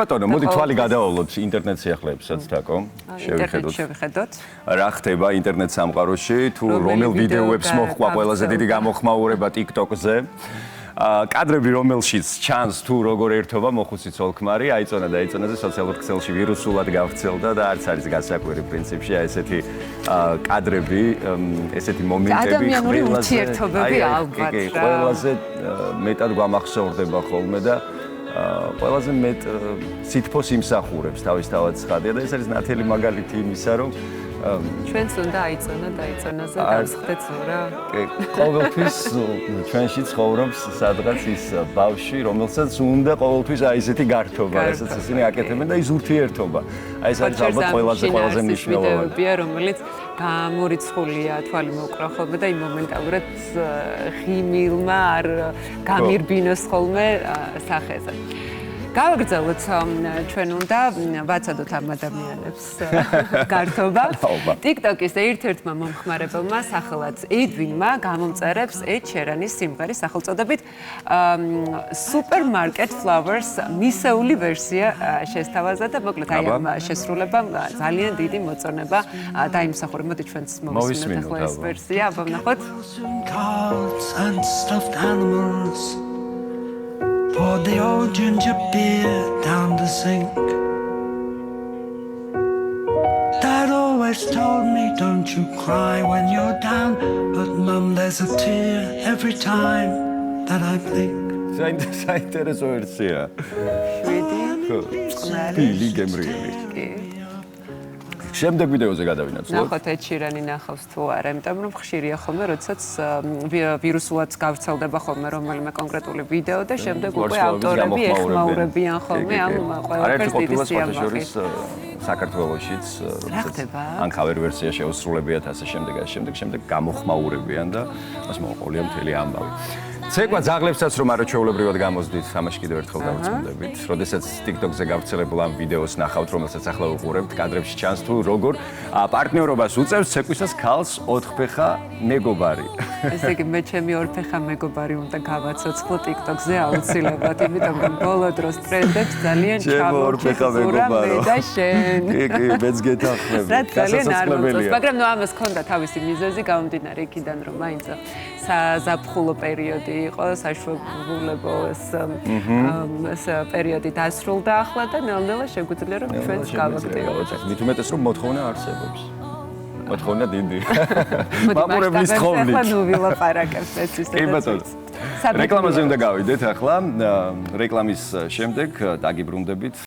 ბატონო, მოდი თვალი გადავავლოთ ინტერნეტ სიახლეებსაც თაკო. შევხედოთ. რა ხდება ინტერნეტ სამყაროში, თუ რომელ ვიდეოებს მოჰყვა ყველაზე დიდი გამოხმაურება TikTok-ზე. კადრები რომელშიც ჩანს თუ როგორ ერთობა მოხუცი ცოლ-ქმარი, აიწონა სოციალურ ქსელში ვირუსულად გავრცელდა და არც არის გასაკვირი პრინციპში ესეთი კადრები, ესეთი მომენტები ადამიანური ურთიერთობები ალბათ რა. ყველაზე მეტად გვამახსოვრდება ხოლმე და ყველაზე მეტ სითფოს იმსახურებს თავისთავად ცხადია და ეს არის ნათელი მაგალითი იმისა, რომ ჩვენც უნდა აიწონაზე დავსხდეთ რა. ყოველთვის ჩვენში ცხოვრობს სადღაც ის ბავშვი, რომელსაც უნდა ყოველთვის აი ესეთი გართობა, რასაც ისინი აკეთებენ და ის ურთიერთობა. აი ეს არის ალბათ ყველაზე მნიშვნელოვანი. ვიდეოებია, რომელიც გამორიცხულია, თვალი მოუკრა ხოლმე და იმ მომენტალურად ღიმილმა არ გამირბინოს ხოლმე სახეზე. გავაგრძელოთ ჩვენ უნდა ვაცადოთ ამ ადამიანებს გართობა. TikTok-ის ერთ-ერთმა მომხმარებელმა სახელად Edwin-მა გამომწერებს Ed Sheeran-ის სიმღერის სახელწოდებით Supermarket Flowers მისეული ვერსია შესთავაზა და მოკლედ აი ამ შესრულებამ ძალიან დიდი მოწონება დაიმსახურა. მოდი ჩვენც მოვისმინოთ ახლა ეს ვერსია, ვნახოთ. Pour the old ginger beer down the sink. Dad always told me, don't you cry when you're down. But Mum, there's a tear every time that I blink. საინტერესო ვერსია. პილი გემრიელი. შემდეგ ვიდეოზე გადავინაცვლოთ. ნახოთ Ed Sheeran-ი ნახავს თუ არა, იმიტომ რომ ხშირია ხოლმე, როდესაც ვირუსულად გავრცელდება ხოლმე რომელიმე კონკრეტული ვიდეო და შემდეგ უკვე ავტორები ეხმაურებიან ხოლმე ამ ყველაფერს დიდი სიამაყით. საქართველოშიც ან cover ვერსია შეუსრულებიათ ასე შემდეგ გამოხმაურებიან და მას მოყოლია მთელი ამბავი. ცეკვა ძაღლებსაც რომ არაჩვეულებრივად გამოსდით, ამაში კიდევ ერთხელ დავწუნდებით. როდესაც TikTok-ზე გავრცელებულ ამ ვიდეოს ნახავთ, რომელსაც ახლა უყურებთ, კადრებში ჩანს თუ როგორ პარტნიორობას უწევს ცეკვისას ქალს ოთხფეხა მეგობარი. ესე იგი მე ჩემი ორფეხა მეგობარი უნდა გავაცოცხლო TikTok-ზე აუცილებლად, იმიტომ რომ ბოლო დროს ტრენდებს ძალიან ჩამოვხურა მე და შენ. კი, მეც გეთანხმები. რა ძალიან არ მოწონს, მაგრამ ნუ ამას ჰქონდა თავისი მიზეზი გამომდინარე იქიდან, რომ მაინც საზაფხულო პერიოდი იყო, საშუალებო ეს პერიოდი დასრულდა ახლა და ნელ-ნელა შეგვიძლია რომ ჩვენც გავაქტიუროთ. მით უმეტეს რომ მოთხოვნა არსებობს. მოთხოვნა დიდი. მამურების თხოვნით. ახლა ნუ ვილაპარაკებთ ეს ისე. კი ბატონო. რეკლამაზე უნდა გავიდეთ ახლა. რეკლამის შემდეგ დაგიბრუნდებით.